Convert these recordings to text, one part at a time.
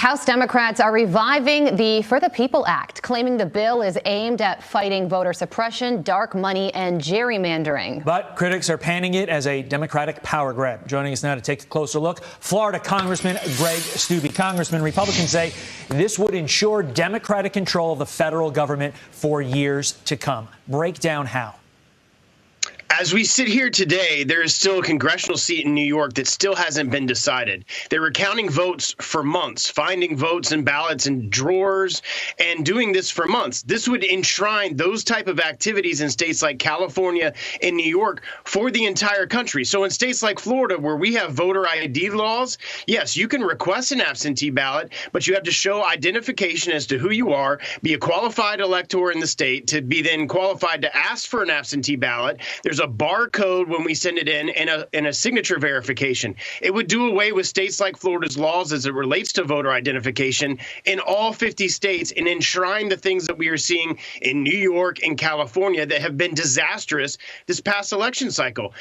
House Democrats are reviving the For the People Act, claiming the bill is aimed at fighting voter suppression, dark money, and gerrymandering. But critics are panning it as a Democratic power grab. Joining us now to take a closer look, Florida Congressman Greg Steube. Congressman, Republicans say this would ensure Democratic control of the federal government for years to come. Break down how. As we sit here today, there is still a congressional seat in New York that still hasn't been decided. They were counting votes for months, finding votes and ballots in drawers, and doing this for months. This would enshrine those type of activities in states like California and New York for the entire country. So in states like Florida, where we have voter ID laws, yes, you can request an absentee ballot, but you have to show identification as to who you are, be a qualified elector in the state to be then qualified to ask for an absentee ballot. There's a barcode when we send it in and a signature verification. It would do away with states like Florida's laws as it relates to voter identification in all 50 states and enshrine the things that we are seeing in New York and California that have been disastrous this past election cycle.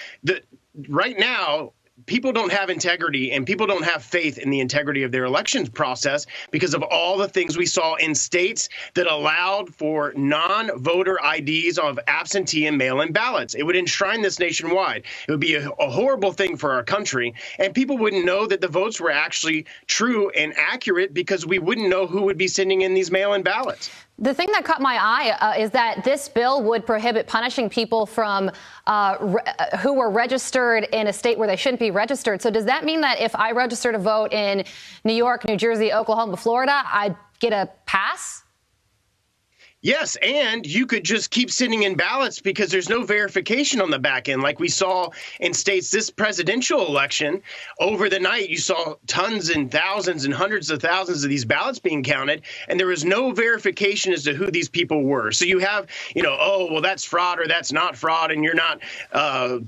Right now, people don't have integrity and people don't have faith in the integrity of their elections process because of all the things we saw in states that allowed for non-voter IDs of absentee and mail-in ballots. It would enshrine this nationwide. It would be a horrible thing for our country, and people wouldn't know that the votes were actually true and accurate because we wouldn't know who would be sending in these mail-in ballots. The thing that caught my eye is that this bill would prohibit punishing people from who were registered in a state where they shouldn't be registered. So does that mean that if I register to vote in New York, New Jersey, Oklahoma, Florida, I'd get a pass? Yes, and you could just keep sending in ballots because there's no verification on the back end. Like we saw in states this presidential election, over the night you saw tons and thousands and hundreds of thousands of these ballots being counted, and there was no verification as to who these people were. So you have, oh, well, that's fraud or that's not fraud, and you're not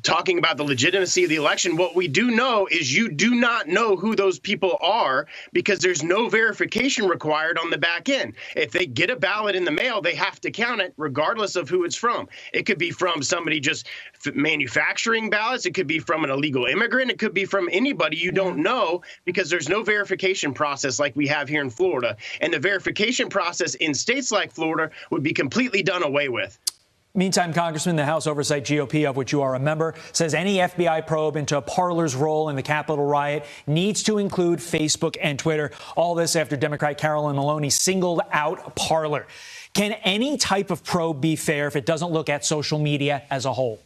talking about the legitimacy of the election. What we do know is you do not know who those people are because there's no verification required on the back end. If they get a ballot in the mail, they have to count it regardless of who it's from. It could be from somebody just manufacturing ballots. It could be from an illegal immigrant. It could be from anybody you don't know because there's no verification process like we have here in Florida. And the verification process in states like Florida would be completely done away with. Meantime, Congressman, the House Oversight GOP, of which you are a member, says any FBI probe into Parler's role in the Capitol riot needs to include Facebook and Twitter. All this after Democrat Carolyn Maloney singled out Parler. Can any type of probe be fair if it doesn't look at social media as a whole?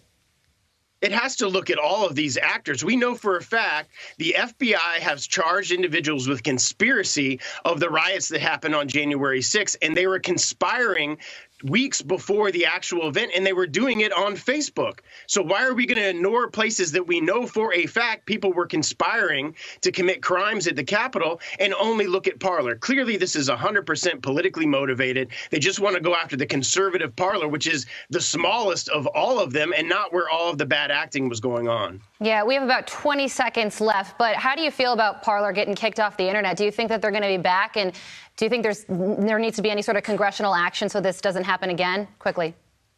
It has to look at all of these actors. We know for a fact the FBI has charged individuals with conspiracy of the riots that happened on January 6th, and they were conspiring weeks before the actual event, and they were doing it on Facebook. So why are we going to ignore places that we know for a fact people were conspiring to commit crimes at the Capitol and only look at Parler? Clearly, this is 100% politically motivated. They just want to go after the conservative Parler, which is the smallest of all of them and not where all of the bad acting was going on. Yeah, we have about 20 seconds left, but how do you feel about Parler getting kicked off the internet? Do you think that they're going to be back? And do you think there needs to be any sort of congressional action so this doesn't happen again? Quickly.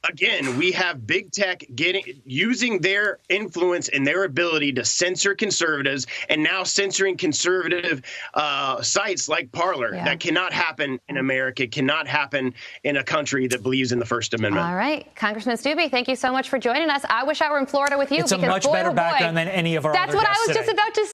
Again, we have big tech using their influence and their ability to censor conservatives and now censoring conservative sites like Parler. Yeah. That cannot happen in America. It cannot happen in a country that believes in the First Amendment. All right. Congressman Steube, thank you so much for joining us. I wish I were in Florida with you. It's a much better background than any of our other guests today. That's what I was just about to say.